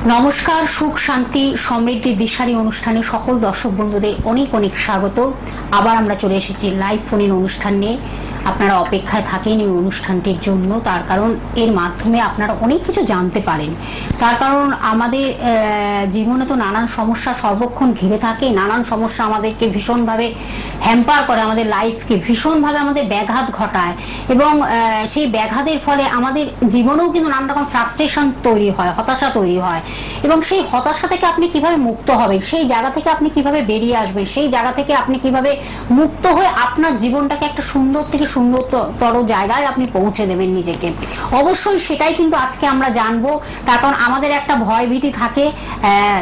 নমস্কার, সুখ শান্তি সমৃদ্ধির দিশারি অনুষ্ঠানে সকল দর্শক বন্ধুদের অনেক অনেক স্বাগত। আবার আমরা চলে এসেছি লাইভ ফোনের অনুষ্ঠান নিয়ে। আপনারা অপেক্ষায় থাকেন এই অনুষ্ঠানটির জন্য, তার কারণ এর মাধ্যমে আপনারা অনেক কিছু জানতে পারেন। তার কারণ আমাদের জীবনে তো নানান সমস্যা সর্বক্ষণ ঘিরে থাকে, নানান সমস্যা আমাদেরকে ভীষণভাবে হ্যাম্পার করে, আমাদের লাইফকে ভীষণভাবে আমাদের ব্যাঘাত ঘটায় এবং সেই ব্যাঘাতের ফলে আমাদের জীবনেও কিন্তু নানান রকম ফ্রাস্ট্রেশন তৈরি হয়, হতাশা তৈরি হয়। এবং সেই হতাশা থেকে আপনি কিভাবে মুক্ত হবেন, সেই জায়গা থেকে আপনি কিভাবে বেরিয়ে আসবেন, সেই জায়গা থেকে আপনি কিভাবে মুক্ত হয়ে আপনার জীবনটাকে একটা সুন্দর থেকে সুন্দরতর জায়গায় আপনি পৌঁছে দেবেন নিজেকে, অবশ্যই সেটাই কিন্তু আজকে আমরা জানবো। তার কারণ আমাদের একটা ভয় ভীতি থাকে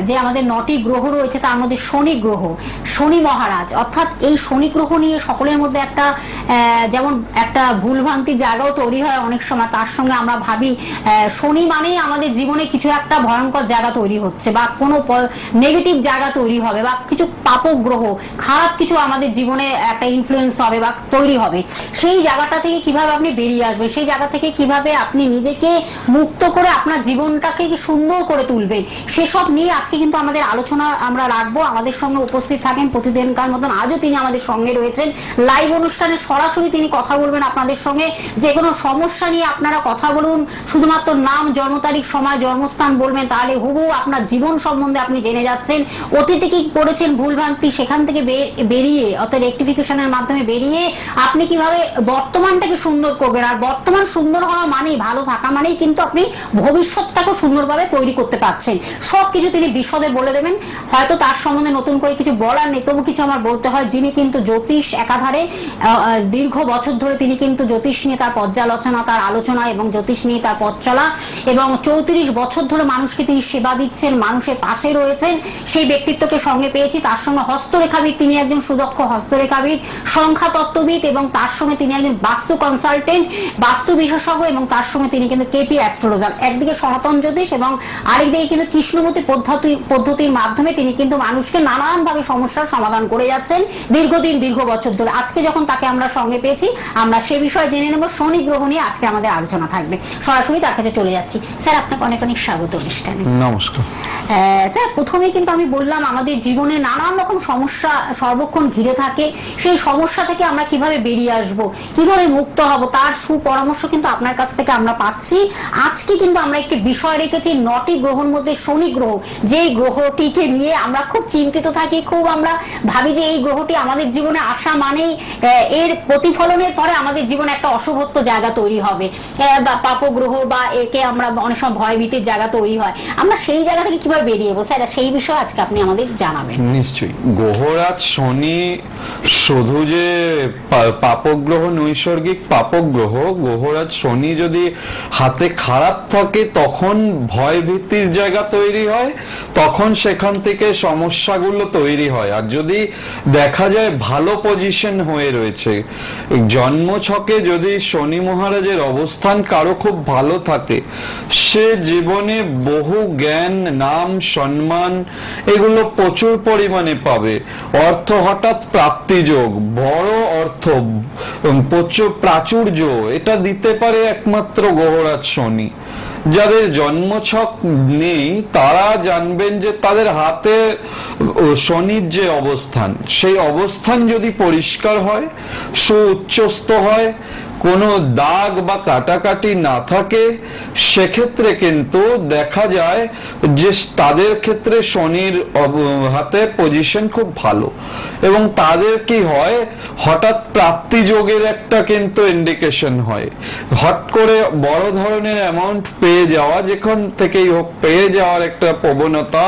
যে আমাদের 9টি গ্রহ রয়েছে, তার মধ্যে শনি গ্রহ, শনি মহারাজ, অর্থাৎ এই শনি গ্রহ নিয়ে সকলের মধ্যে একটা যেমন একটা ভুলভ্রান্তির জায়গাও তৈরি হয় অনেক সময়। তার সঙ্গে আমরা ভাবি শনি মানেই আমাদের জীবনে কিছু একটা ভয়ঙ্কর জায়গা তৈরি হচ্ছে বা কোনো নেগেটিভ জায়গা তৈরি হবে বা কিছু পাপক গ্রহ, খারাপ কিছু আমাদের জীবনে একটা ইনফ্লুয়েন্স হবে বা তৈরি হবে। সেই জায়গাটা থেকে কিভাবে আপনি বেরিয়ে আসবেন, সেই জায়গা থেকে কিভাবে আপনি নিজেকে মুক্ত করে আপনার জীবনটাকে সুন্দর করে তুলবেন, সেসব নিয়ে আজকে কিন্তু আমাদের আলোচনা আমরা রাখবো। আমাদের সঙ্গে উপস্থিত থাকেন প্রতিদিনকার মতন আজও তিনি আমাদের সঙ্গে রয়েছেন লাইভ অনুষ্ঠানে। সরাসরি তিনি কথা বলবেন আপনাদের সঙ্গে। যে কোনো সমস্যা নিয়ে আপনারা কথা বলুন, শুধুমাত্র নাম, জন্ম তারিখ, সময়, জন্মস্থান বলবেন, তাহলে হুবহু আপনার জীবন সম্বন্ধে আপনি জেনে যাচ্ছেন। অতীতে কি করেছেন ভুলভ্রান্তি, সেখান থেকে বেরিয়ে অর্থাৎ রেকটিফিকেশনের মাধ্যমে বেরিয়ে আপনি কিভাবে বর্তমানটাকে সুন্দর করবেন। আর বর্তমান সুন্দর হওয়া মানেই, ভালো থাকা মানেই কিন্তু আপনি ভবিষ্যৎটাকে সুন্দরভাবে তৈরি করতে পারছেন। সব কিছু তিনি বিশদে বলে দেবেন। হয়তো তার সম্বন্ধে নতুন করে কিছু বলার নেই, তবু কিছু আমার বলতে হয়। যিনি কিন্তু জ্যোতিষ একাধারে দীর্ঘ বছর ধরে তিনি কিন্তু জ্যোতিষ নিয়ে তার পর্যালোচনা, তার আলোচনা এবং জ্যোতিষ নিয়ে তার পথ চলা, এবং 34 বছর ধরে মানুষকে তিনি সেবা দিচ্ছেন, মানুষের পাশে রয়েছেন, সেই ব্যক্তিত্বকে সঙ্গে পেয়েছি। তার সঙ্গে হস্তরেখাবিদ, তিনি একজন সুদক্ষ হস্তরেখাবিদ, সংখ্যা তত্ত্ববিদ, এবং তার সঙ্গে তিনি একজন বাস্তু কনসালটেন্ট, বাস্তু বিশেষজ্ঞ, এবং তার সঙ্গে তিনি কিন্তু কেপি অ্যাস্ট্রোলজার। একদিকে সনাতন জ্যোতিষ এবং আরেকদিকে কিন্তু কৃষ্ণমূর্তি পদ্ধতির মাধ্যমে তিনি কিন্তু মানুষকে নানানভাবে সমস্যার সমাধান করে যাচ্ছেন দীর্ঘদিন, দীর্ঘ বছর ধরে। আজকে যখন তাকে আমরা সঙ্গে পেয়েছি, আমরা সে বিষয়ে জেনে নেব। শনি গ্রহ নিয়ে আজকে আমাদের আলোচনা থাকবে। সরাসরি তার কাছে চলে যাচ্ছি। স্যার, আপনাকে অনেক অনেক স্বাগত অনুষ্ঠানে। নমস্কার স্যার, প্রথমেই কিন্তু আমি বললাম আমাদের জীবনে নানান রকম সমস্যা সর্বক্ষণ ঘিরে থাকে। সেই সমস্যা থেকে আমরা কিভাবে বেরিয়ে আসব, কিভাবে মুক্ত হব, তার সুপরামর্শ কিন্তু আপনার কাছ থেকে আমরা পাচ্ছি। আজকে কিন্তু আমরা একটি বিষয় রেখেছি, 9টি গ্রহের মধ্যে শনি গ্রহ, যেই গ্রহটিকে নিয়ে আমরা খুব চিন্তিত থাকি, খুব আমরা ভাবি যে এই গ্রহটি আমাদের জীবনে আসা মানেই এর প্রতিফলনের পরে আমাদের জীবনে একটা অশুভত্ব জায়গা তৈরি হবে বা পাপ গ্রহ, বা একে আমরা অনেক সময় ভয়ভীতির জায়গা তৈরি হয়। আমরা সেই জায়গা থেকে কিভাবে বেরিয়ে যাবো স্যার, সেই বিষয়ে আজকে আপনি আমাদের জানাবেন। নিশ্চয়ই। গ্রহরাজ শনি শুধু যে পাপক গ্রহ, নৈসর্গিক পাপক গ্রহ, গ্রহরাজ শনি যদি হাতে খারাপ থাকে তখন ভয় ভীতির জায়গা তৈরি হয়, তখন সেখান থেকে সমস্যাগুলো তৈরি হয়। আর যদি দেখা যায় ভালো পজিশন হয়ে রয়েছে, জন্ম ছকে যদি শনি মহারাজের অবস্থান কারো খুব ভালো থাকে, সে জীবনে বহু জ্ঞান, নাম, সম্মান এগুলো প্রচুর পরিমাণে পাবে। অর্থ হঠাৎ প্রাপ্তিযোগ, বড় অর্থ, প্রচুর প্রাচুর্য, এটা দিতে পারে একমাত্র গ্রহরাজ শনি। যাদের জন্মছক নেই তারা জানবেন যে তাদের হাতে শনির যে অবস্থান, সেই অবস্থান যদি পরিষ্কার হয়, সুউচ্চস্থ হয়, কোনো দাগ বা কাটাকাটি না থাকে, সেক্ষেত্রে কিন্তু দেখা যায় যে তাদের ক্ষেত্রে শনির হাতে পজিশন খুব ভালো, এবং তাদের কি হয়, হঠাৎ প্রাপ্তি যোগের একটা কিন্তু ইন্ডিকেশন হয়। হট করে বড় ধরনের অ্যামাউন্ট পেয়ে যাওয়া, যেখান থেকেই হোক পেয়ে যাওয়ার একটা প্রবণতা,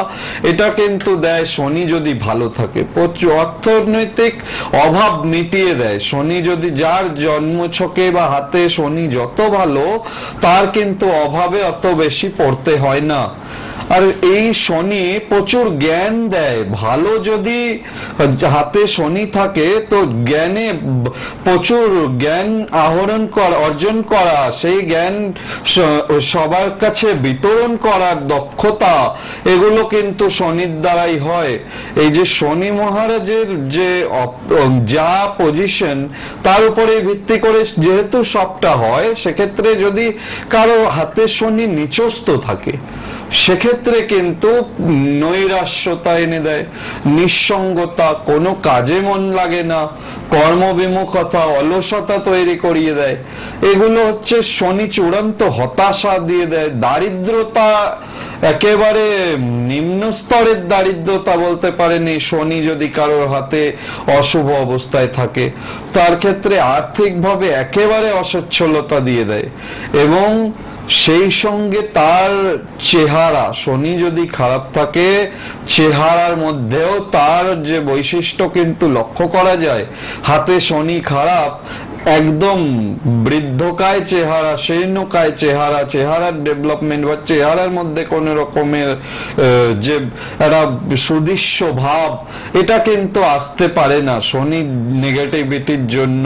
এটা কিন্তু দেয় শনি যদি ভালো থাকে। অর্থনৈতিক অভাব মিটিয়ে দেয় শনি যদি, যার জন্মছকে বা হাতে শনি যত ভালো, তার কিন্তু অভাবে অত বেশি পড়তে হয় না। আর এই শনি প্রচুর জ্ঞান দেয়। ভালো যদি হাতে শনি থাকে তো জ্ঞানে প্রচুর জ্ঞান আহরণ করা, অর্জন করা, সেই জ্ঞান সবার কাছে বিতরণ করার দক্ষতা, এগুলো কিন্তু শনির দ্বারাই হয়। এই যে শনি মহারাজের যে যা পজিশন, তার উপরে ভিত্তি করে যেহেতু সবটা হয়, সেক্ষেত্রে যদি কারো হাতে শনি নিচস্থ থাকে, সেক্ষেত্রে কিন্তু নৈরাশ্যতা এনে দেয়, নিঃসঙ্গতা, কোনো কাজে মন লাগে না, কর্মবিমুখতা, অলসতা তৈরি করিয়ে দেয়। এগুলো হচ্ছে শনি চূড়ান্ত হতাশা দিয়ে দেয়। দারিদ্রতা, একেবারে নিম্ন স্তরের দারিদ্রতা বলতে পারেন এই শনি যদি কারোর হাতে অশুভ অবস্থায় থাকে, তার ক্ষেত্রে আর্থিকভাবে একেবারে অসচ্ছলতা দিয়ে দেয়। এবং সেই সঙ্গে তার চেহারা, শনি যদি খারাপ থাকে চেহারার মধ্যেও তার যে বৈশিষ্ট্য কিন্তু লক্ষ্য করা যায়। হাতে শনি খারাপ, একদম বৃদ্ধকায় চেহারা, শীর্ণকায় চেহারা, চেহারার ডেভেলপমেন্ট বা চেহারার মধ্যে কোন রকমের যে একটা সুদৃশ্য ভাব, এটা কিন্তু আসতে পারে না শনি নেগেটিভিটির জন্য।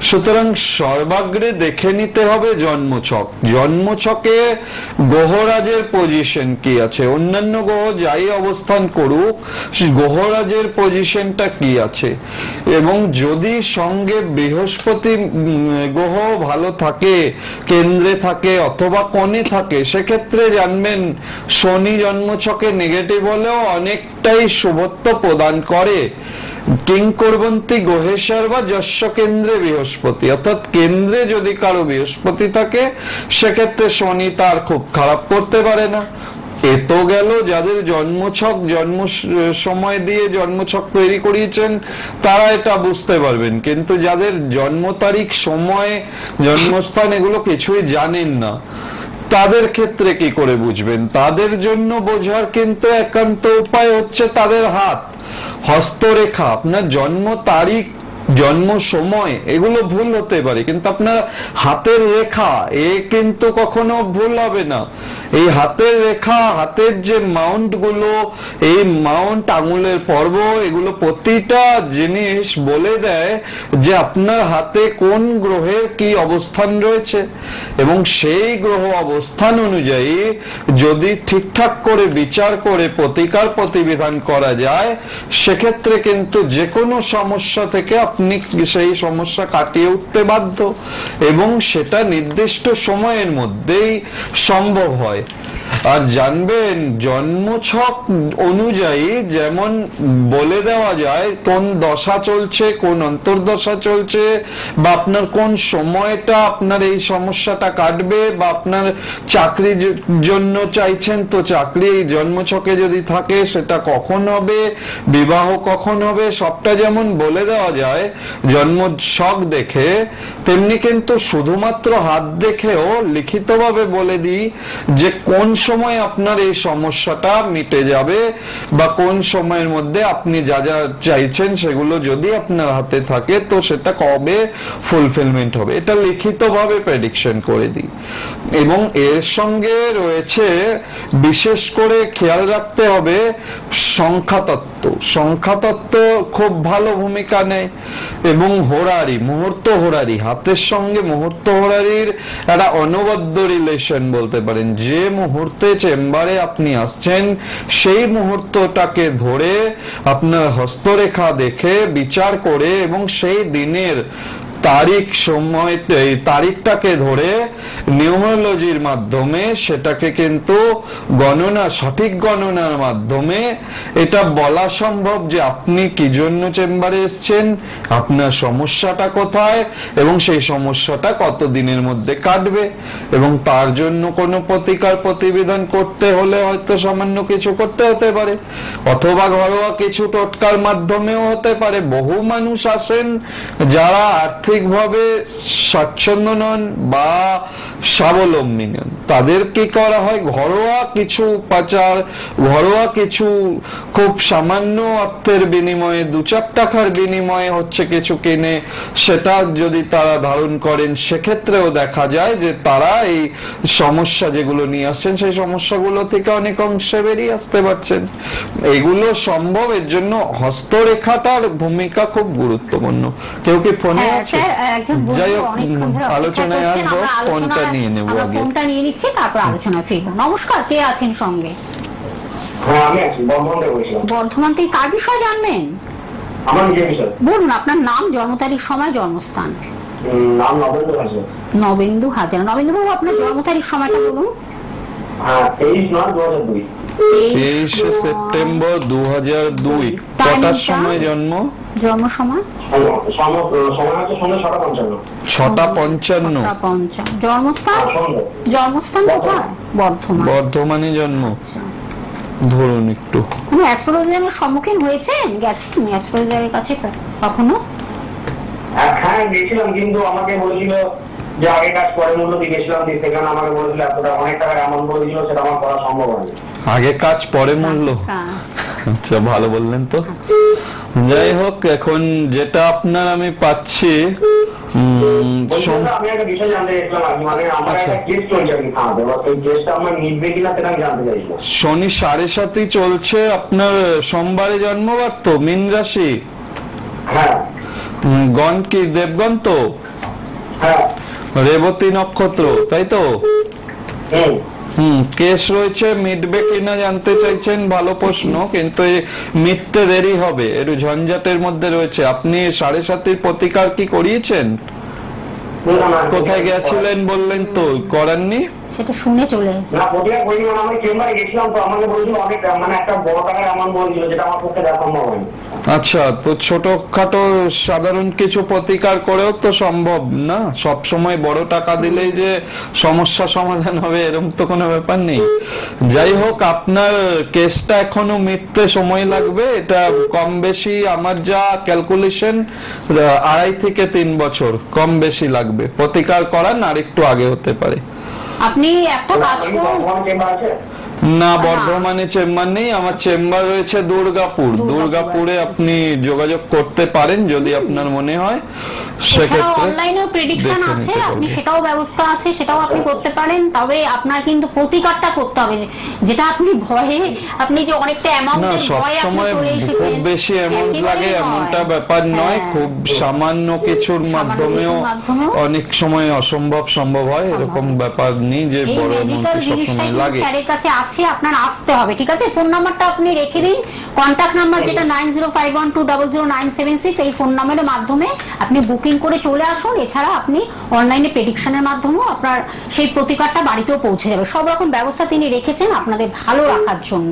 সুতরাং সর্বাগ্রে দেখে নিতে হবে জন্মছক। জন্মছকে গ্রহরাজের পজিশন কি আছে, অন্যান্য গ্রহ যাই অবস্থান করুক গ্রহরাজের পজিশনটা কি আছে। এবং যদি সঙ্গে বৃহস্পতি গ্রহ ভালো থাকে, কেন্দ্রে থাকে অথবা কোণে থাকে, সেক্ষেত্রে জানবেন শনি জন্মছকে নেগেটিভ হলেও অনেকটাই শুভত্ব প্রদান করে। কিংকর্বন্তী গ্রহেশ্বর বা যস্য কেন্দ্রে বৃহস্পতি, অর্থাৎ কেন্দ্রে যদি কারো বৃহস্পতি থাকে সেক্ষেত্রে শনি তার খুব খারাপ করতে পারে না। এ তো গেল যাদের জন্মছক, জন্ম সময় দিয়ে জন্মছক তৈরি করিয়েছেন তারা এটা বুঝতে পারবেন। কিন্তু যাদের জন্ম তারিখ, সময়, জন্মস্থান এগুলো কিছুই জানেন না, তাদের ক্ষেত্রে কি করে বুঝবেন? তাদের জন্য বোঝার কিন্তু একান্ত উপায় হচ্ছে তাদের হাত, হস্তরেখা। আপনার জন্ম তারিখ, জন্ম সময় এগুলো ভুল হতে পারে, কিন্তু আপনার হাতের রেখা এ কিন্তু কখনো ভুল হবে না। এই হাতের রেখা, হাতের যে মাউন্ট গুলো, এই মাউন্ট, আঙুলের পর্ব, এগুলো প্রতিটা জিনিস বলে দেয় যে আপনার হাতে কোন গ্রহের কি অবস্থান রয়েছে। এবং সেই গ্রহ অবস্থান অনুযায়ী যদি ঠিকঠাক করে বিচার করে প্রতিকার প্রতিবিধান করা যায়, সেক্ষেত্রে কিন্তু যে কোনো সমস্যা থেকে আপনি সেই সমস্যা কাটিয়ে উঠতে বাধ্য, এবং সেটা নির্দিষ্ট সময়ের মধ্যেই সম্ভব হয়। আর জানবেন জন্মছক অনুযায়ী যেমন বলে দেওয়া যায় কোন দশা চলছে, কোন অন্তর্দশা চলছে, বা আপনার কোন সময়টা আপনার এই সমস্যাটা কাটবে, বা আপনার চাকরির জন্য চাইছেন তো চাকরি এই জন্মছকে যদি থাকে সেটা কখন হবে, বিবাহ কখন হবে, সবটা যেমন বলে দেওয়া যায় জন্মছক দেখে, তেমনি কিন্তু শুধুমাত্র হাত দেখেও লিখিতভাবে বলে দিই যে কোন সময় আপনার এই সমস্যাটা মিটে যাবে, বা কোন সময়ের মধ্যে আপনি যা যা চাইছেন সেগুলো যদি আপনার হাতে থাকে তো সেটা কবে ফুলফিলমেন্ট হবে, এটা লিখিতভাবে প্রেডিকশন করে দিই। এবং এর সঙ্গে রয়েছে বিশেষ করে খেয়াল রাখতে হবে সংখ্যাতত্ত্ব। সংখ্যাতত্ত্ব খুব ভালো ভূমিকা নেয়। এবং হোরারি, মুহূর্ত হোরারি, হাতের সঙ্গে মুহূর্ত হোরারির একটা অনবদ্য রিলেশন বলতে পারেন। যে মুহূর্তে চেম্বারে আপনি আসছেন সেই মুহূর্তটাকে ধরে আপনার হস্তরেখা দেখে বিচার করে এবং সেই দিনের তারিখ, সময়, তারিখটাকে ধরে নিউমারোলজির মাধ্যমে সেটাকে কিন্তু গণনা, সঠিক গণনার মাধ্যমে এটা বলা সম্ভব যে আপনি কি জন্য চেম্বারে এসেছেন, আপনার সমস্যাটা কোথায়, এবং সেই সমস্যাটা কত দিনের মধ্যে কাটবে। এবং তার জন্য কোনো প্রতিকার প্রতিবিধান করতে হলে হয়তো সামান্য কিছু করতে হতে পারে, অথবা ঘরোয়া কিছু টোটকার মাধ্যমেও হতে পারে। বহু মানুষ আসেন যারা আর্থিকভাবে স্বাচ্ছন্দ্য নন বা স্বাবলম্বী নন, তাদের কি করা হয়, ঘরোয়া কিছু উপাচার, ঘরোয়া কিছু খুব সামান্য অর্থের বিনিময়ে, 2-4 টাকার বিনিময়ে হচ্ছে কিছু কিনে সেটা যদি তারা ধারণ করেন, সেক্ষেত্রেও দেখা যায় যে তারা এই সমস্যা যেগুলো নিয়ে আসছেন সেই সমস্যাগুলো থেকে অনেক অংশে বেরিয়ে আসতে পারছেন। এগুলো সম্ভব, এর জন্য হস্তরেখাটার ভূমিকা খুব গুরুত্বপূর্ণ। কেউ কি ফোনে আছে? যাই হোক, আলোচনায় আসবো, ফোনটা নিয়ে নেবো আগে। ফোনটা নিয়ে নিচ্ছি, তারপর আলোচনায় ফিরবো। নমস্কার, কে আছেন সঙ্গে? বর্ধমান থেকে। কার বিষয় জানবেন? বলুন আপনার নাম, জন্ম তারিখ, সময়, জন্মস্থান। নাম নবেন্দু হাজার। নবেন্দু হাজার। নবেন্দু বাবু, আপনার জন্ম তারিখ, সময়টা বলুন। হ্যাঁ 23/9/2002। 23 সেপ্টেম্বর 2002। টাইমটা? কটার সময় জন্ম? জন্ম সময় সময় হচ্ছে সন্ধ্যে 6:55। 6:55। 6:55। জন্মস্থান? সন্ধ্যে জন্মস্থান কোথায়? বর্ধমান। বর্ধমানে জন্ম। আচ্ছা, ধরুন একটু। কোনো অ্যাস্ট্রোলজারের সম্মুখীন হয়েছেন? গেছেন অ্যাস্ট্রোলজারের কাছে কখনো? হ্যাঁ গেছিলাম, কিন্তু আমাকে বলেছিল যে আগে কাজ পরে মূল্য দিয়ে গেছিলাম, সেখানে আমাকে বলেছিল এতটা অনেক টাকার অ্যামাউন্ট বলেছিল, সেটা আমার করা সম্ভব হয়নি। আগে কাজ পরে মূল্য। কাজ। আচ্ছা, ভালো বললেন তো। যাই হোক, এখন যেটা আপনার আমি পাচ্ছি আমি একটা বিষয় জানতে চাইছিলাম আর কি, মানে আমার একটা কেস চলছে আর কি থানাতে, এবার সেই কেসটা আমার নিবে কিনা সেটা আমি জানতে চাইছিলাম। শনি 7.5 চলছে, আপনার সোমবারে জন্মবার তো, মীন রাশি। হ্যাঁ গণ কি দেবগণ তো? হ্যাঁ। রেবতী নক্ষত্র, তাই তো? কেস রয়েছে, মিটবে কিনা জানতে চাইছেন, ভালো প্রশ্ন, কিন্তু মিটতে দেরি হবে, একটু ঝঞ্ঝাটের মধ্যে রয়েছে। আপনি 7.5 প্রতিকার কি করিয়েছেন? কোথায় গেছিলেন বললেন তো, করাননি? সেটা শুনে চলে এসেছে। না প্রতিকার করিনি, মানে আমি চেম্বারে গেছিলাম তো আমাকে বলেছিল অনেক, মানে একটা বড় টাকার অ্যামাউন্ট বলেছিল, যেটা আমার পক্ষে দেওয়া সম্ভব হয়নি। আচ্ছা, তো ছোটখাটো সাধারণ কিছু প্রতিকার করেও তো সম্ভব না, সব সময় বড় টাকা দিলেই যে সমস্যা সমাধান হবে এরকম তো কোনো ব্যাপার নেই। যাই হোক, আপনার কেসটা এখনো মিটতে সময় লাগবে, এটা কম বেশি আমার যা ক্যালকুলেশন 2.5 থেকে 3 বছর কম বেশি লাগবে। প্রতিকার করান আর একটু আগে হতে পারে। আপনি একটা কাজ করুন। চেম্বার আছে? না, বর্ধমানে চেম্বার নেই, আমার চেম্বার রয়েছে দুর্গাপুর। দুর্গাপুরে আপনি যোগাযোগ করতে পারেন যদি আপনার মনে হয়, সেক্ষেত্রে অনলাইনেও প্রেডিকশন আছে, আপনি সেটাও ব্যবস্থা আছে, সেটাও আপনি করতে পারেন। তবে আপনার কিন্তু প্রতিকারটা করতে হবে, যেটা আপনি ভয়ে, আপনি যে অনেকটা অ্যামাউন্টের ভয়ে আপনি চলে এসেছেন। খুব বেশি অ্যামাউন্ট লাগে এমনটা ব্যাপার নয়, খুব সামান্য কিছুর মাধ্যমেও অনেক সময় অসম্ভব সম্ভব হয়, এরকম ব্যাপার নেই যে বড় অ্যামাউন্ট সবসময় লাগে। স্যারের কাছে আছে, আপনার আসতে হবে, ঠিক আছে? ফোন নাম্বারটা আপনি রেখে দিন, কন্ট্যাক্ট নাম্বার যেটা 9051200976, এই ফোন নাম্বারের মাধ্যমে আপনি বুকিং করে চলে আসুন। এছাড়া আপনি অনলাইনে প্রেডিকশনের মাধ্যমেও আপনার সেই প্রতিকারটা বাড়িতেও পৌঁছে যাবে। সব রকম ব্যবস্থা তিনি রেখেছেন আপনাদের ভালো রাখার জন্য।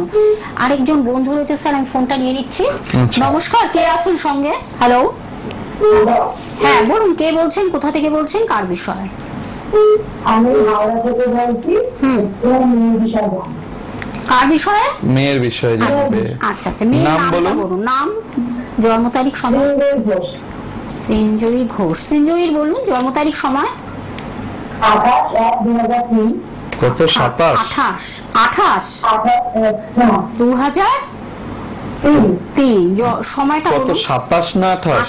আরেকজন বন্ধু রয়েছে, স্যার আমি ফোনটা নিয়ে নিচ্ছি। নমস্কার, কে আছেন সঙ্গে? হ্যালো, হ্যাঁ বলুন, কে বলছেন, কোথা থেকে বলছেন, কার বিষয়ে? আমি হাওড়া থেকে বলছি। কার বিষয়ে? মেয়ের বিষয়ে জানতে। আচ্ছা আচ্ছা, মেয়ের নাম বলুন, নাম, জন্ম তারিখ, সময়। সঞ্জয়ী ঘোষ। সঞ্জয়ীর বলুন জন্ম তারিখ, সময়। 28/1/2003। কত? 28/2003। সময়টা কত? বলুন। 27 না 28?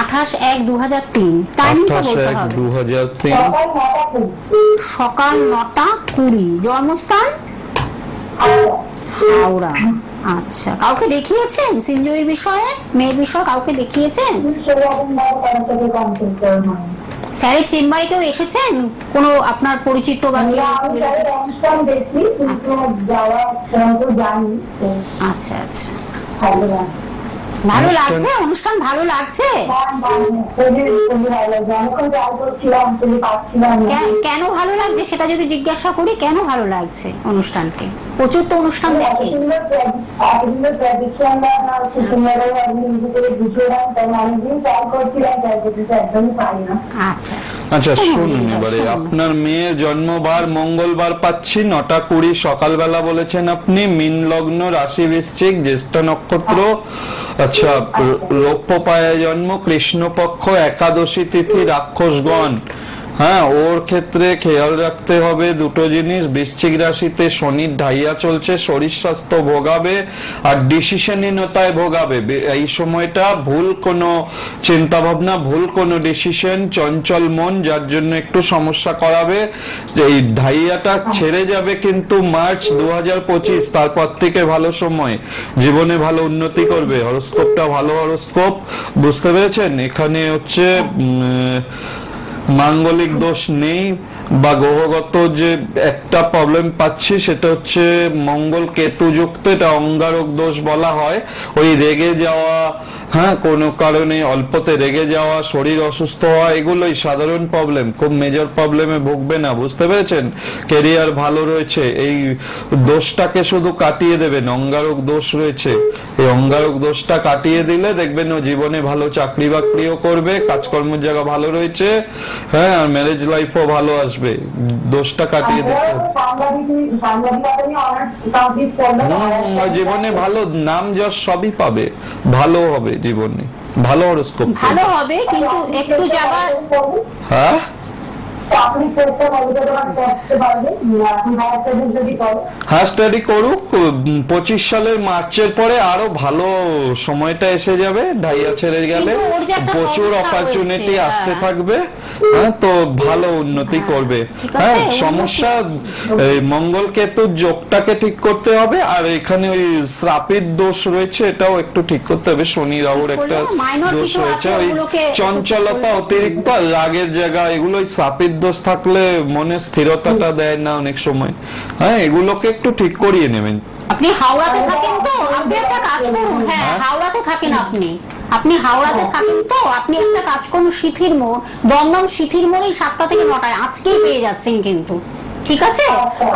28/1/2003। টাইমটা বলতে হবে। 28/1/2003। সকাল 9:20। জন্মস্থান হাওড়া। আচ্ছা, কাউকে দেখিয়েছেন সঞ্জয়ীর বিষয়ে, মেয়ের বিষয়ে কাউকে দেখিয়েছেন? স্যারের চেম্বারে কেউ এসেছেন, কোনো আপনার পরিচিত বা? আচ্ছা আচ্ছা, ভালো লাগছে অনুষ্ঠান, ভালো লাগছে? কেন ভালো লাগছে সেটা যদি জিজ্ঞাসা করি, কেন ভালো লাগছে অনুষ্ঠানটি? প্রচুর তো অনুষ্ঠান দেখে। আচ্ছা শুনুন, এবারে আপনার মেয়ের জন্মবার মঙ্গলবার পাচ্ছি 9:20 সকালবেলা বলেছেন আপনি, মীন লগ্ন, রাশি বৃশ্চিক, জ্যেষ্ঠ নক্ষত্র। আচ্ছা, রৌপ্য পায়ে জন্ম, কৃষ্ণপক্ষ, একাদশী তিথি, রাক্ষসগণ। হ্যাঁ, ওর ক্ষেত্রে খেয়াল রাখতে হবে দুটো জিনিস। বৃশ্চিক রাশিতে শনির ঢাইয়া চলছে, শরীর স্বাস্থ্য ভোগাবে আর ডিসিশনহীনতায় ভোগাবে। এই সময়টা ভুল কোনো চিন্তা ভাবনা, ভুল কোনো ডিসিশন, চঞ্চল মন, যার জন্য একটু সমস্যা করাবে। এই ঢাইয়াটা ছেড়ে যাবে কিন্তু মার্চ 2025, তারপর থেকে ভালো সময়, জীবনে ভালো উন্নতি করবে। হরোস্কোপটা ভালো হরোস্কোপ, বুঝতে পেরেছেন? এখানে হচ্ছে মাঙ্গলিক দোষ নেই, বা গ্রহগত যে একটা প্রবলেম পাচ্ছি সেটা হচ্ছে মঙ্গল কেতু যুক্ত, এটা অঙ্গারক দোষ বলা হয়। ওই রেগে যাওয়া, হ্যাঁ, কোনো কারণে অল্পতে রেগে যাওয়া, শরীর অসুস্থ হওয়া, এগুলোই সাধারণ প্রবলেম, খুব মেজর প্রবলেমে ভুগবে না, বুঝতে পেরেছেন? ক্যারিয়ার ভালো রয়েছে, এই দোষটাকে শুধু কাটিয়ে দেবেন। অঙ্গারক দোষ রয়েছে, এই অঙ্গারক দোষটা কাটিয়ে দিলে দেখবেন ও জীবনে ভালো চাকরি বাকরিও করবে, কাজকর্মের জায়গা ভালো রয়েছে, হ্যাঁ, আর ম্যারেজ লাইফও ভালো আসবে। দোষটা কাটিয়ে দিতে জীবনে ভালো নাম যশ সবই পাবে, ভালো হবে জীবনে, ভালো হরস্কোপ ভালো হবে, কিন্তু একটু জায়গা। হ্যাঁ, হ্যাঁ, স্টাডি করুক। 25 সালের মার্চের পরে আরো ভালো সময়টা এসে যাবে, ঢাইয়া ছেড়ে গেলে প্রচুর অপরচুনিটি আসতে থাকবে, হ্যাঁ, তো ভালো উন্নতি করবে। হ্যাঁ, সমস্যা মঙ্গল কেতুর যোগটাকে ঠিক করতে হবে, আর এখানে ওই শ্রাপিত দোষ রয়েছে, এটাও একটু ঠিক করতে হবে। শনি রাহুর একটা দোষ রয়েছে, ওই চঞ্চলতা, অতিরিক্ত রাগের জায়গা, এগুলো শ্রাপিত দোষ থাকলে মনে স্থিরতাটা দেয় না অনেক সময়। হ্যাঁ, এগুলোকে একটু ঠিক করিয়ে নেবেন। আপনি হাওড়াতে থাকেন তো, আপনি একটা কাজ করুন। হ্যাঁ, হাওড়াতে থাকেন আপনি হাওড়াতে থাকেন তো আপনি একটা কাজ করুন, সিথির মোড়, দমদম সিথির মোড়েই 7টা থেকে 9টায় আজকেই পেয়ে যাচ্ছেন কিন্তু, ঠিক আছে?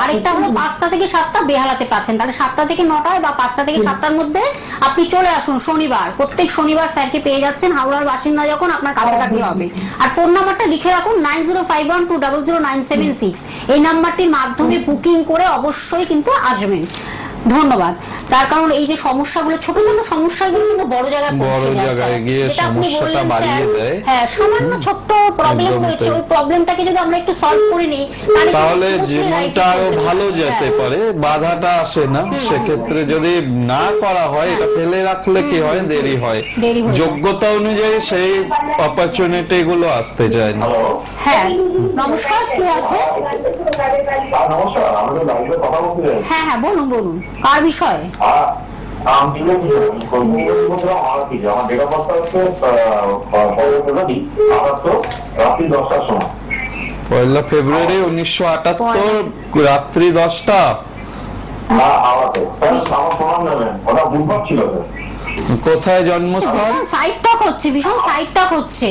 আরেকটা হলো 5টা থেকে 7টা বেহালাতে পাচ্ছেন, তাহলে 7টা থেকে 9টায় বা 5টা থেকে 7টার মধ্যে আপনি চলে আসুন শনিবার। প্রত্যেক শনিবার স্যারকে পেয়ে যাচ্ছেন, হাওড়ার বাসিন্দা যখন আপনার কাছাকাছি হবে। আর ফোন নাম্বারটা লিখে রাখুন 9051200976, এই নাম্বারটির মাধ্যমে বুকিং করে অবশ্যই কিন্তু আসবেন। ধন্যবাদ। তার কারণ এই যে সমস্যাগুলো, ছোট ছোট সমস্যাগুলো কিন্তু বড় জায়গায় গিয়ে সমস্যাটা বাড়িয়ে দেয়। হ্যাঁ, সামান্য ছোট্ট প্রবলেম রয়েছে, ওই প্রবলেমটাকে যদি আমরা একটু সলভ করে নিই তাহলে জীবনটা আরো ভালো যেতে পারে, বাধাটা আসে না। সেক্ষেত্রে যদি না করা হয়, এটা ফেলে রাখলে কি হয়, দেরি হয়, যোগ্যতা অনুযায়ী সেই অপরচুনিটি গুলো আসতে চায় না। হ্যাঁ, নমস্কার, কে আছে? নমস্কার, আমাদের লাইভে কথা বলতে চাই। হ্যাঁ হ্যাঁ, বলুন বলুন, কার বিষয়ে? পয়লা ফেব্রুয়ারি 1978 রাত্রি 10টা। কোথায় জন্মস্থান? সাইড টক হচ্ছে, ভীষণ সাইড টক হচ্ছে।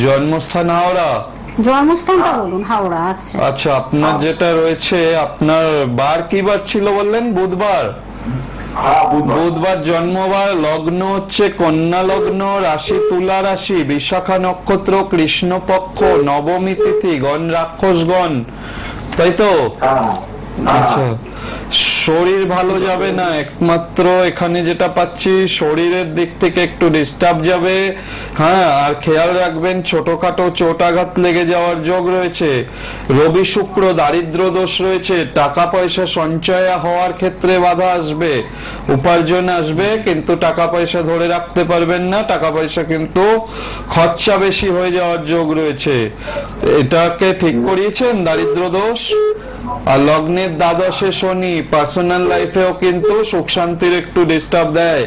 জন্মস্থান হাওড়া। জন্মস্থানটা বলুন। হাওড়া। আচ্ছা আচ্ছা, আপনার যেটা রয়েছে, আপনার বার কি বার ছিল বললেন? বুধবার। বুধবার জন্মবার, লগ্ন হচ্ছে কন্যা লগ্ন, রাশি তুলা রাশি, বিশাখা নক্ষত্র, কৃষ্ণপক্ষ, নবমী তিথি, গণ রাক্ষসগণ, তাই তো? আচ্ছা, শরীর ভালো যাবে না, একমাত্র এখানে যেটা পাচ্ছি শরীরের দিক থেকে একটু ডিস্টার্ব যাবে। হ্যাঁ, আর খেয়াল রাখবেন ছোটখাটো চোট আঘাত লেগে যাওয়ার যোগ রয়েছে। রবি শুক্র দারিদ্র দোষ রয়েছে, টাকা পয়সা সঞ্চয় হওয়ার ক্ষেত্রে বাধা আসবে, উপার্জন আসবে কিন্তু টাকা পয়সা ধরে রাখতে পারবেন না, টাকা পয়সা কিন্তু খরচা বেশি হয়ে যাওয়ার যোগ রয়েছে। এটাকে ঠিক করিয়েছেন দারিদ্র দোষ। আর লগ্নের দ্বাদশে শনি, পার্সোনাল লাইফেও কিন্তু সুখ শান্তির একটু ডিস্টার্ব দেয়।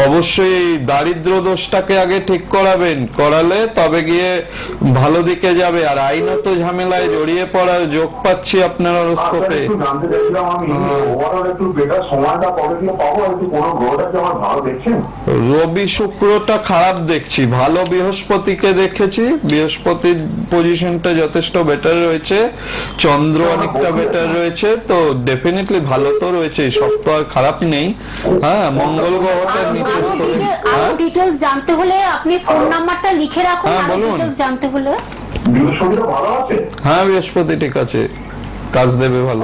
অবশ্যই দারিদ্র দোষটাকে আগে ঠিক করাবেন, করালে তবে গিয়ে ভালো দিকে যাবে। আর আইনত ঝামেলায় জড়িয়ে পড়ার যোগ পাচ্ছি আপনার হরোস্কোপে। রবি শুক্রটা খারাপ দেখছি, ভালো বৃহস্পতিকে দেখেছি, বৃহস্পতির পজিশনটা যথেষ্ট বেটার রয়েছে, চন্দ্র অনেকটা বেটার রয়েছে, তো ডেফিনেটলি ভালো তো রয়েছে, সব তো আর খারাপ নেই। হ্যাঁ, মঙ্গল গ্রহটা আরো ডিটেইলস জানতে হলে আপনি ফোন নাম্বারটা লিখে রাখুন। আরো ডিটেইলস জানতে হলে বৃহস্পতিটা ভালো আছে? হ্যাঁ, বৃহস্পতি ঠিক আছে, কাজ দেবে ভালো।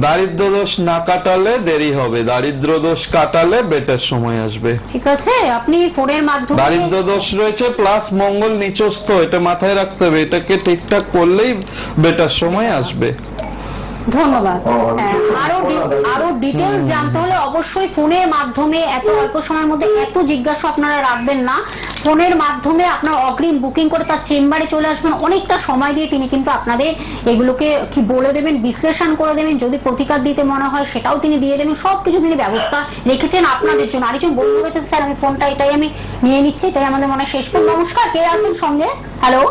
দারিদ্র দোষ না কাটালে দেরি হবে, দারিদ্র দোষ কাটালে বেটার সময় আসবে। ঠিক আছে, আপনি ফোনের মাধ্যমে দারিদ্র দোষ রয়েছে প্লাস মঙ্গল নিচস্থ, এটা মাথায় রাখতে হবে, এটাকে ঠিকঠাক করলেই বেটার সময় আসবে। ধন্যবাদ। ও, হ্যাঁ, আরো ডিটেলস জানতে হলে অবশ্যই ফোনের মাধ্যমে, এত অল্প সময়ের মধ্যে এত জিজ্ঞাসা আপনারা রাখবেন না। ফোনের মাধ্যমে আপনার অগ্রিম বুকিং করে তার চেম্বারে চলে আসবেন, অনেকটা সময় দিয়ে তিনি কিন্তু আপনাদের এগুলোকে কি বলে দেবেন, বিশ্লেষণ করে দেবেন, যদি প্রতিকার দিতে মনে হয় সেটাও তিনি দিয়ে দেবেন, সবকিছু তিনি ব্যবস্থা রেখেছেন আপনাদের জন্য। আরেকজন বন্ধু রয়েছে, স্যার আমি ফোনটা এটাই আমি নিয়ে নিচ্ছি, এটাই আমাদের মনে হয় শেষ ফোন। নমস্কার, কে আছেন সঙ্গে? হ্যালো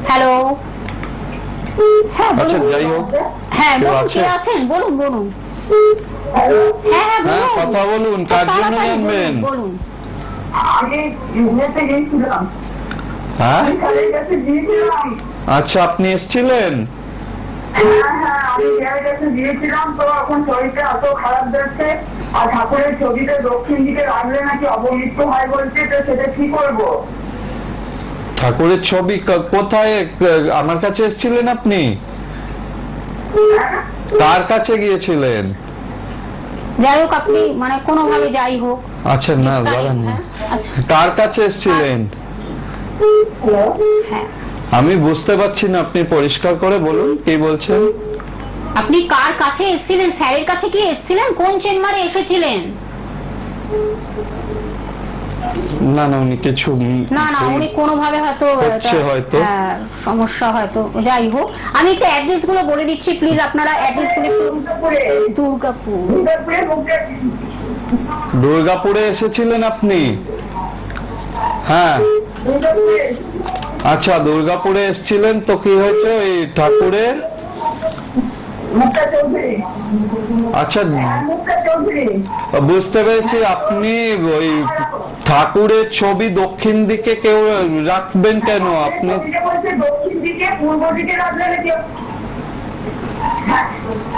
হ্যালো, হ্যাঁ আচ্ছা বলুন। যাই হোক, হ্যাঁ কেউ বলুন, আছে? কে আছেন বলুন বলুন। হ্যাঁ হ্যাঁ হ্যাঁ বলুন, কথা বলুন, কার জন্য তাড়াতাড়ি জানবেন? বলুন। আমি ইউনিতে গিয়েছিলাম, হ্যাঁ আমি স্যারের কাছে গিয়েছিলাম। আচ্ছা, আপনি এসেছিলেন? হ্যাঁ, আমি স্যারের কাছে গিয়েছিলাম। তো এখন শরীরটা এত খারাপ যাচ্ছে, আর ঠাকুরের ছবিতে দক্ষিণ দিকে রাখলে নাকি অবমৃত্যু হয় বলছে, তো সেটা কি করবো? ঠাকুরের ছবি কোথায়? আমার কাছে এসেছিলেন আপনি? কার কাছে গিয়েছিলেন? যাই হোক, আপনি মানে কোনোভাবে যাই হোক। আচ্ছা না দাঁড়ান না, হ্যাঁ, আচ্ছা কার কাছে এসেছিলেন? হ্যাঁ, আমি বুঝতে পারছি না, আপনি পরিষ্কার করে বলুন কি বলছেন। আপনি কার কাছে এসেছিলেন? স্যারের কাছে কি এসেছিলেন? কোন চেম্বারে এসেছিলেন? না না, উনি কিছু না না, উনি কোনোভাবে হয়তো হচ্ছে হয়তো। হ্যাঁ, সমস্যা হয়তো। যাই হোক, আমি একটু অ্যাড্রেস গুলো বলে দিচ্ছি, প্লিজ আপনারা অ্যাড্রেস গুলো একটু। দুর্গাপুর। দুর্গাপুরে এসেছিলেন আপনি? হ্যাঁ আচ্ছা, দুর্গাপুরে এসেছিলেন তো কি হয়েছে ওই ঠাকুরের? আচ্ছা বুঝতে পেরেছি, আপনি ওই ঠাকুরের ছবি দক্ষিণ দিকে কেউ রাখবেন কেন? আপনি দক্ষিণ দিকে, পূর্ব দিকে রাখলে নাকি?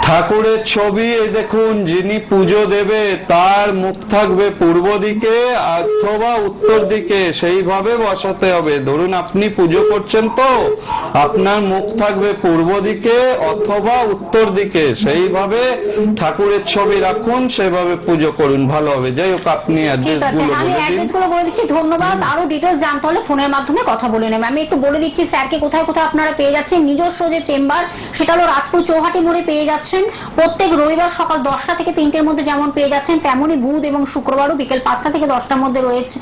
ঠাকুরের ছবি এই দেখুন, যিনি পুজো দেবে তার মুখ থাকবে পূর্ব দিকে অথবা উত্তর দিকে, সেইভাবে বসাতে হবে। ধরুন আপনি পুজো করছেন, তো আপনার মুখ থাকবে পূর্ব দিকে অথবা উত্তর দিকে, সেইভাবে ঠাকুরের ছবি রাখুন, সেভাবে পুজো করুন, ভালো হবে। যাই হোক, আপনি ঠিক আছে, আমি অ্যাড্রেস গুলো বলে দিচ্ছি। ধন্যবাদ। আরো ডিটেলস জানতে হলে ফোনের মাধ্যমে কথা বলে নেবেন। আমি একটু বলে দিচ্ছি স্যারকে কোথায় কোথায় আপনারা পেয়ে যাচ্ছেন। নিজস্ব যে চেম্বার, সেটা হলো রাজপুর চৌহাটি মোড়ে পেয়ে যাচ্ছেন। প্রত্যেক রবিবার সকাল 10টা থেকে 3টের মধ্যে যেমন পেয়ে যাচ্ছেন, তেমনই বুধ এবং শুক্রবারও বিকেল 5টা থেকে 10টার মধ্যে রয়েছে,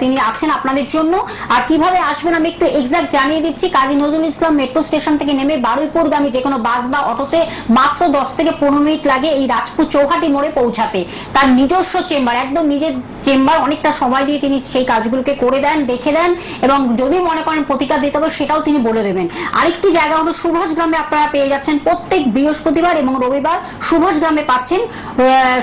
তিনি আছেন আপনাদের জন্য। আর কিভাবে আসবেন আমি একটু এক্সাক্ট জানিয়ে দিচ্ছি। কাজী নজরুল ইসলাম মেট্রো স্টেশন থেকে নেমে বারুইপুরগামী যে কোনো বাস বা অটোতে মাত্র 10 থেকে 15 মিনিট লাগে এই রাজপুর চৌহাটি মোড়ে পৌঁছাতে। তার নিজস্ব চেম্বার, একদম নিজের চেম্বার, অনেকটা সময় দিয়ে তিনি সেই কাজগুলোকে করে দেন, দেখে দেন, এবং যদি মনে করেন প্রতিকার দিতে হবে সেটাও তিনি বলে দেবেন। আরেকটি জায়গা হলো সুভাষ গ্রামে আপনারা পেয়ে যাচ্ছেন প্রত্যেক বৃহস্পতিবার এবং রবিবার। সুভাষ গ্রামে পাচ্ছেন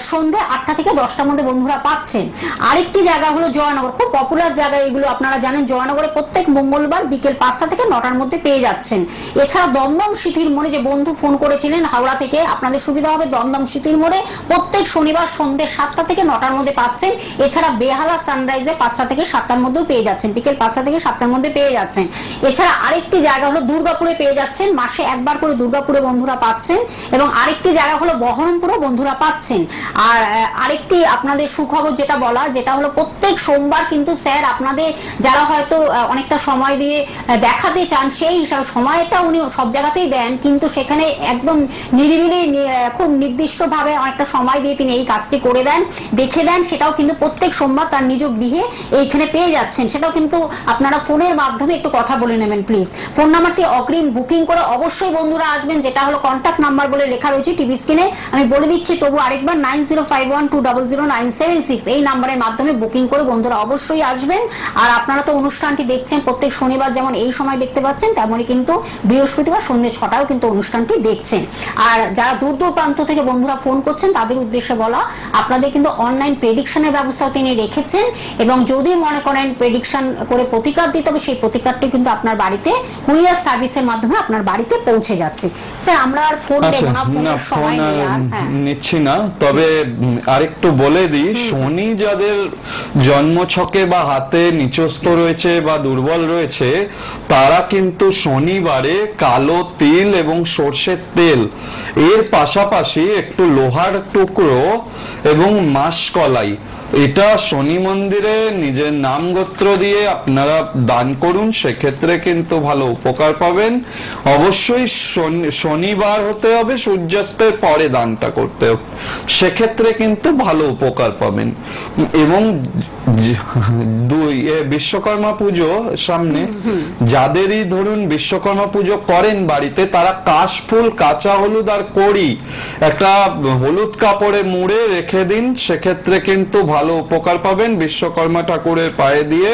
সন্ধ্যে 8টা থেকে 10টার মধ্যে বন্ধুরা পাচ্ছেন। আরেকটি জায়গা হলো জয়নগর, খুব পপুলার জায়গা এগুলো, আপনারা জানেন। জয়নগরে প্রত্যেক মঙ্গলবার বিকেল 5টা থেকে 9টার মধ্যে পেয়ে যাচ্ছেন। এছাড়া দমদম সিটির মোড়ে, যে বন্ধু ফোন করেছিলেন হাওড়া থেকে, আপনাদের সুবিধা হবে দমদম সিটির মোড়ে প্রত্যেক শনিবার সন্ধ্যে 7টা থেকে 9টার মধ্যে পাচ্ছেন। এছাড়া বেহালা সানরাইজে 5টা থেকে 7টার মধ্যেও পেয়ে যাচ্ছেন, বিকেল 5টা থেকে 7টার মধ্যে পেয়ে যাচ্ছেন। এছাড়া আরেকটি জায়গা হলো দুর্গাপুরে পেয়ে যাচ্ছেন, মাসে একবার করে দুর্গাপুরে বন্ধুরা পাচ্ছেন। এবং আরেকটি জায়গা হলো বহরমপুরে বন্ধুরা পাচ্ছেন। আর আরেকটি আপনাদের সুখবর যেটা বলা, যেটা হলো প্রত্যেক সোমবার কিন্তু স্যার আপনাদের যারা হয়তো অনেকটা সময় দিয়ে দেখাতে চান, সেই হিসাবে সময়টা উনি সব জায়গাতেই দেন, কিন্তু সেখানে একদম নিরিবিলি খুব নির্দিষ্টভাবে অনেকটা সময় দিয়ে তিনি এই কাজটি করে দেন, দেখে দেন। সেটাও কিন্তু প্রত্যেক সোমবার তার নিজ গৃহে এইখানে পেয়ে যাচ্ছেন। সেটাও কিন্তু আপনারা ফোনের মাধ্যমে একটু কথা বলে নেবেন প্লিজ। ফোন নাম্বারটি অগ্রিম বুকিং করে অবশ্যই বন্ধুরা আসবেন, যেটা হলো কন্ট্যাক্ট নাম্বার বলে লেখা রয়েছে টিভি স্ক্রিনে। আমি বলে দিচ্ছি তবু আরেকবার, 9051200976 এই নাম্বারের মাধ্যমে বুকিং করে বন্ধুরা অবশ্যই আসবেন। আর আপনারা তো অনুষ্ঠানটি দেখছেন প্রত্যেক শনিবার যেমন এই সময় দেখতে পাচ্ছেন, তেমনই কিন্তু বৃহস্পতিবার সন্ধ্যে 6টাও কিন্তু অনুষ্ঠানটি দেখছেন। আর যারা দূর দূর প্রান্ত থেকে বন্ধুরা ফোন করছেন তাদের উদ্দেশ্যে বলা, আপনাদের কিন্তু অনলাইন প্রেডিকশনের ব্যবস্থাও তিনি রেখেছেন, এবং যদি মনে করেন প্রেডিকশন করে প্রতিকার দিতে হবে, সেই প্রতিকারটি কিন্তু আপনার বাড়িতে কুরিয়ার সার্ভিসের মাধ্যমে আপনার বাড়িতে পৌঁছে যাচ্ছে। স্যার আমরা আর ফোন দেব না, ফোনের সময় নেই আর নিচ্ছি না। তবে আরেকটু বলে দিই, শনি যাদের জন্মছকে বা হাতে নিচস্থ রয়েছে বা দুর্বল রয়েছে, তারা কিন্তু শনিবারে কালো তিল এবং সর্ষের তেল এর পাশাপাশি একটু লোহার টুকরো এবং মাসকলাই এটা শনি মন্দিরে নিজের নাম গোত্র দিয়ে আপনারা দান করুন, সেক্ষেত্রে কিন্তু ভালো উপকার পাবেন। অবশ্যই শনিবার হতে হবে, সূর্যাস্তের পরে দানটা করতে হবে, সেক্ষেত্রে কিন্তু ভালো উপকার পাবেন। এবং বিশ্বকর্মা পুজো সামনে, যাদেরই ধরুন বিশ্বকর্মা পুজো করেন বাড়িতে, তারা কাশফুল, কাঁচা হলুদ আর কড়ি একটা হলুদ কাপড়ে মুড়ে রেখে দিন, সেক্ষেত্রে কিন্তু ভালো উপকার পাবেন। বিশ্বকর্মা ঠাকুরের পায়ে দিয়ে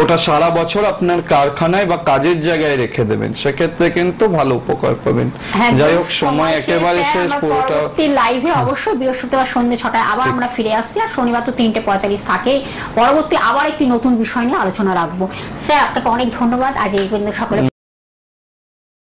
ওটা সারা বছর আপনার কারখানায় বা কাজের জায়গায় রেখে দেবেন, সেক্ষেত্রে কিন্তু ভালো উপকার পাবেন। যাই হোক, সময় একেবারে শেষ। পুরোটা লাইভে অবশ্যই বৃহস্পতিবার সন্ধ্যে 6টায় আবার আমরা ফিরে আসছি, আর শনিবার তো 3:45 থাকে। পরবর্তী আবার একটি নতুন বিষয় নিয়ে আলোচনা রাখবো। স্যার, আপনাকে অনেক ধন্যবাদ। আজ এই পর্যন্ত সকলে